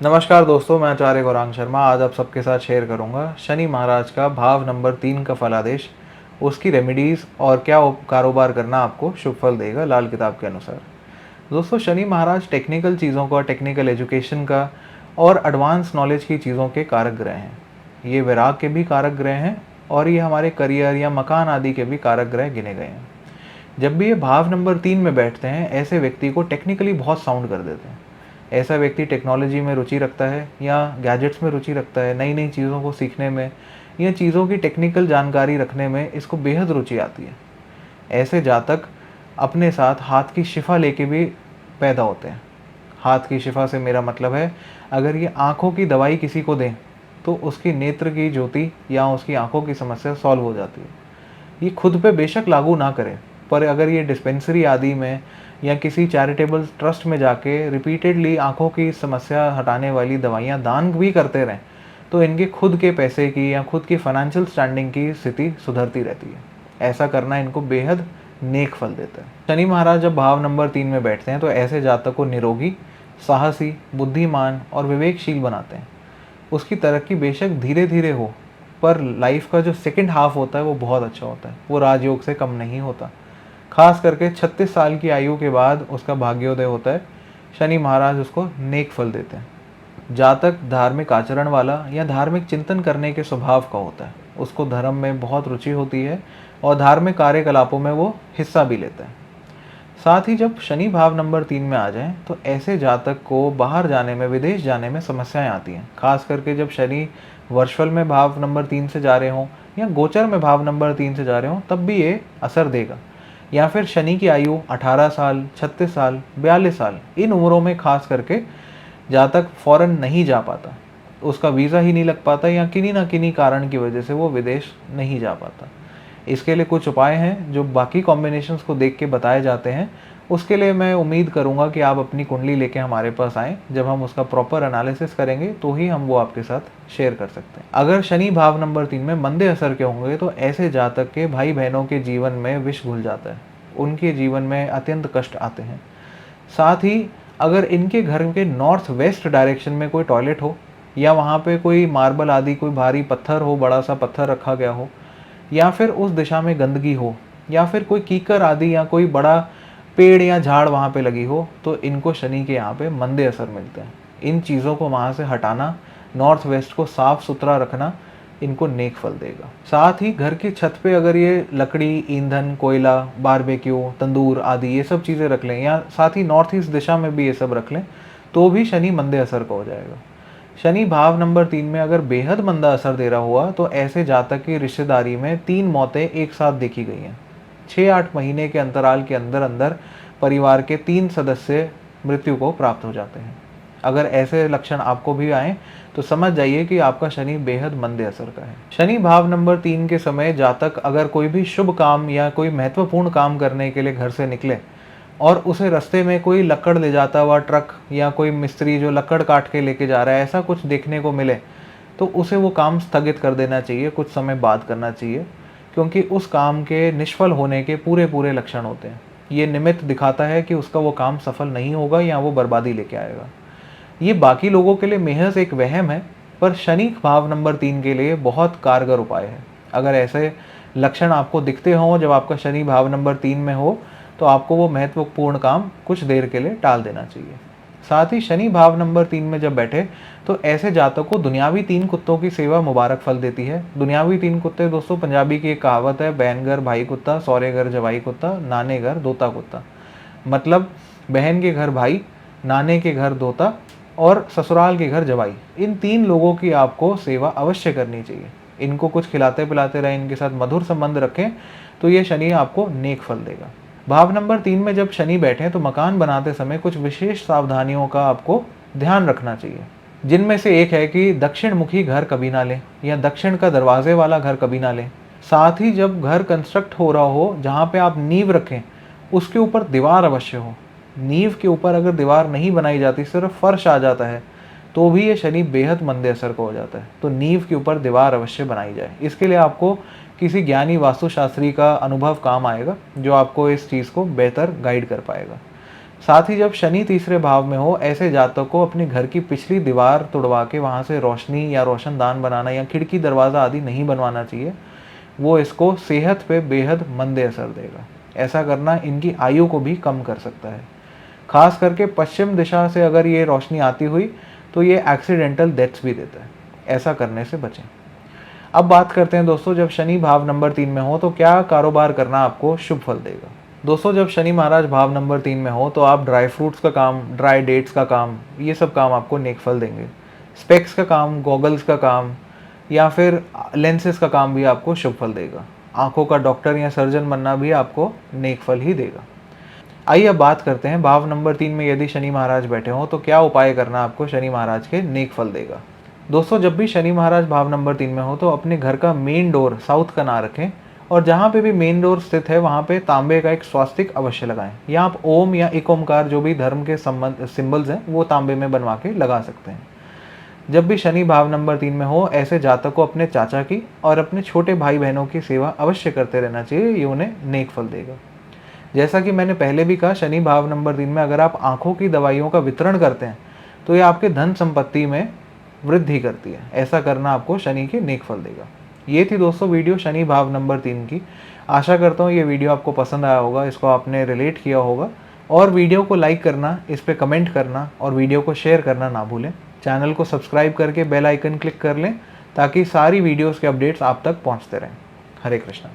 नमस्कार दोस्तों, मैं आचार्य गौरांग शर्मा आज आप सबके साथ शेयर करूंगा शनि महाराज का भाव नंबर 3 का फलादेश, उसकी रेमेडीज़ और क्या कारोबार करना आपको शुभ फल देगा लाल किताब के अनुसार। दोस्तों, शनि महाराज टेक्निकल चीज़ों का, टेक्निकल एजुकेशन का और एडवांस नॉलेज की चीज़ों के कारक ग्रह हैं। ये विराग के भी कारक ग्रह हैं और ये हमारे करियर या मकान आदि के भी कारक ग्रह गिने गए हैं। जब भी ये भाव नंबर 3 में बैठते हैं, ऐसे व्यक्ति को टेक्निकली बहुत साउंड कर देते हैं। ऐसा व्यक्ति टेक्नोलॉजी में रुचि रखता है या गैजेट्स में रुचि रखता है, नई नई चीज़ों को सीखने में या चीज़ों की टेक्निकल जानकारी रखने में इसको बेहद रुचि आती है। ऐसे जातक अपने साथ हाथ की शिफा लेके भी पैदा होते हैं। हाथ की शिफा से मेरा मतलब है, अगर ये आँखों की दवाई किसी को दें तो उसकी नेत्र की ज्योति या उसकी आँखों की समस्या सॉल्व हो जाती है। ये खुद पे बेशक लागू ना करें, पर अगर ये डिस्पेंसरी आदि में या किसी चैरिटेबल ट्रस्ट में जाके रिपीटेडली आँखों की समस्या हटाने वाली दवाइयाँ दान भी करते रहें, तो इनके खुद के पैसे की या खुद की फाइनेंशियल स्टैंडिंग की स्थिति सुधरती रहती है। ऐसा करना इनको बेहद नेक फल देता है। शनि महाराज जब भाव नंबर 3 में बैठते हैं तो ऐसे जातक को निरोगी, साहसी, बुद्धिमान और विवेकशील बनाते हैं। उसकी तरक्की बेशक धीरे धीरे हो, पर लाइफ का जो सेकंड हाफ होता है वो बहुत अच्छा होता है। वो राजयोग से कम नहीं होता। खास करके 36 साल की आयु के बाद उसका भाग्योदय होता है। शनि महाराज उसको नेक फल देते हैं। जातक धार्मिक आचरण वाला या धार्मिक चिंतन करने के स्वभाव का होता है। उसको धर्म में बहुत रुचि होती है और धार्मिक कार्यकलापों में वो हिस्सा भी लेता है। साथ ही जब शनि भाव नंबर 3 में आ जाएं तो ऐसे जातक को बाहर जाने में, विदेश जाने में समस्याएं आती हैं। खास करके जब शनि वर्षफल में भाव नंबर 3 से जा रहे हों या गोचर में भाव नंबर 3 से जा रहे हों, तब भी ये असर देगा। या फिर शनि की आयु 18 साल, 36 साल, 42 साल, इन उम्रों में खास करके जातक फॉरेन नहीं जा पाता, उसका वीज़ा ही नहीं लग पाता या किन्हीं ना किन्हीं कारण की वजह से वो विदेश नहीं जा पाता। इसके लिए कुछ उपाय हैं जो बाकी कॉम्बिनेशंस को देख के बताए जाते हैं। उसके लिए मैं उम्मीद करूंगा कि आप अपनी कुंडली लेके हमारे पास आएँ। जब हम उसका प्रॉपर एनालिसिस करेंगे तो ही हम वो आपके साथ शेयर कर सकते हैं। अगर शनि भाव नंबर 3 में मंदे असर के होंगे तो ऐसे जातक के भाई बहनों के जीवन में विष घुल जाता है, उनके जीवन में अत्यंत कष्ट आते हैं। साथ ही अगर इनके घर के नॉर्थ वेस्ट डायरेक्शन में कोई टॉयलेट हो या वहाँ पे कोई मार्बल आदि कोई भारी पत्थर हो, बड़ा सा पत्थर रखा गया हो, या फिर उस दिशा में गंदगी हो, या फिर कोई कीकर आदि या कोई बड़ा पेड़ या झाड़ वहाँ पे लगी हो, तो इनको शनि के यहाँ पे मंदे असर मिलते हैं। इन चीज़ों को वहाँ से हटाना, नॉर्थ वेस्ट को साफ सुथरा रखना इनको नेक फल देगा। साथ ही घर की छत पे अगर ये लकड़ी, ईंधन, कोयला, बारबेक्यू, तंदूर आदि ये सब चीज़ें रख लें या साथ ही नॉर्थ ईस्ट दिशा में भी ये सब रख लें, तो भी शनि मंदे असर का हो जाएगा। शनि भाव नंबर 3 में अगर बेहद मंदा असर दे रहा हुआ तो ऐसे जातक की रिश्तेदारी में 3 मौतें एक साथ देखी गई हैं। 6-8 महीने के अंतराल के अंदर अंदर परिवार के 3 सदस्य मृत्यु को प्राप्त हो जाते हैं। अगर ऐसे लक्षण आपको भी आए तो समझ जाइए कि आपका शनि बेहद मंदे असर का है। शनि भाव नंबर 3 के समय जातक अगर कोई भी शुभ काम या कोई महत्वपूर्ण काम करने के लिए घर से निकले और उसे रास्ते में कोई लकड़ ले जाता हुआ ट्रक या कोई मिस्त्री जो लकड़ काट के लेके जा रहा है, ऐसा कुछ देखने को मिले, तो उसे वो काम स्थगित कर देना चाहिए, कुछ समय बाद करना चाहिए, क्योंकि उस काम के निष्फल होने के पूरे पूरे लक्षण होते हैं। ये निमित्त दिखाता है कि उसका वो काम सफल नहीं होगा या वो बर्बादी लेके आएगा। ये बाकी लोगों के लिए महज एक वहम है, पर शनि भाव नंबर 3 के लिए बहुत कारगर उपाय है। अगर ऐसे लक्षण आपको दिखते हों जब आपका शनि भाव नंबर 3 में हो, तो आपको वो महत्वपूर्ण काम कुछ देर के लिए टाल देना चाहिए। साथ ही शनि भाव नंबर 3 में जब बैठे तो ऐसे जातकों को दुनियावी 3 कुत्तों की सेवा मुबारक फल देती है। दुनियावी 3 कुत्ते दोस्तों, पंजाबी की एक कहावत है, बहन घर भाई कुत्ता, सौरे घर जवाई कुत्ता, नाने घर दोता कुत्ता। मतलब बहन के घर भाई, नाने के घर दोता और ससुराल के घर जवाई, इन 3 लोगों की आपको सेवा अवश्य करनी चाहिए। इनको कुछ खिलाते पिलाते रहें, इनके साथ मधुर संबंध रखें, तो ये शनि आपको नेक फल देगा। भाव नंबर 3 में जब शनि बैठे तो मकान बनाते समय कुछ विशेष सावधानियों का आपको ध्यान रखना चाहिए, जिनमें से एक है कि दक्षिण मुखी घर कभी ना लें या दक्षिण का दरवाजे वाला घर कभी ना लें। साथ ही जब घर कंस्ट्रक्ट हो रहा हो, जहाँ पे आप नींव रखें उसके ऊपर दीवार अवश्य हो। नींव के ऊपर अगर दीवार नहीं बनाई जाती, सिर्फ फर्श आ जाता है, तो भी ये शनि बेहद मंदे असर का हो जाता है। तो नींव के ऊपर दीवार अवश्य बनाई जाए। इसके लिए आपको किसी ज्ञानी वास्तुशास्त्री का अनुभव काम आएगा, जो आपको इस चीज़ को बेहतर गाइड कर पाएगा। साथ ही जब शनि तीसरे भाव में हो, ऐसे जातक को अपने घर की पिछली दीवार तोड़वा के वहाँ से रोशनी या रोशनदान बनाना या खिड़की दरवाज़ा आदि नहीं बनवाना चाहिए। वो इसको सेहत पे बेहद मंदे असर देगा। ऐसा करना इनकी आयु को भी कम कर सकता है। खास करके पश्चिम दिशा से अगर ये रोशनी आती हुई तो ये एक्सीडेंटल डेथ्स भी देता है। ऐसा करने से बचें। अब बात करते हैं दोस्तों, जब शनि भाव नंबर 3 में हो तो क्या कारोबार करना आपको शुभ फल देगा। दोस्तों, जब शनि महाराज भाव नंबर 3 में हो तो आप ड्राई फ्रूट्स का काम, ड्राई डेट्स का काम, ये सब काम आपको नेक फल देंगे। स्पेक्स का काम, गॉगल्स का काम या फिर लेंसेज का काम भी आपको शुभ फल देगा। आंखों का डॉक्टर या सर्जन बनना भी आपको नेक फल ही देगा। आइए अब बात करते हैं, भाव नंबर 3 में यदि शनि महाराज बैठे हों तो क्या उपाय करना आपको शनि महाराज के नेक फल देगा। दोस्तों, जब भी शनि महाराज भाव नंबर 3 में हो तो अपने घर का मेन डोर साउथ का ना रखें और जहाँ पे भी मेन डोर स्थित है वहाँ पे तांबे का एक स्वास्तिक अवश्य लगाएं, या आप ओम या एक ओमकार जो भी धर्म के संबंध सिंबल्स हैं वो तांबे में बनवा के लगा सकते हैं। जब भी शनि भाव नंबर 3 में हो, ऐसे जातक को अपने चाचा की और अपने छोटे भाई बहनों की सेवा अवश्य करते रहना चाहिए। ये उन्हें नेक फल देगा। जैसा कि मैंने पहले भी कहा, शनि भाव नंबर 3 में अगर आप आंखों की दवाइयों का वितरण करते हैं तो ये आपके धन संपत्ति में वृद्धि करती है। ऐसा करना आपको शनि के नेक फल देगा। ये थी दोस्तों वीडियो शनि भाव नंबर 3 की। आशा करता हूँ ये वीडियो आपको पसंद आया होगा, इसको आपने रिलेट किया होगा। और वीडियो को लाइक करना, इस पर कमेंट करना और वीडियो को शेयर करना ना भूलें। चैनल को सब्सक्राइब करके बेल आइकन क्लिक कर लें ताकि सारी वीडियोज़ के अपडेट्स आप तक पहुँचते रहें। हरे कृष्णा।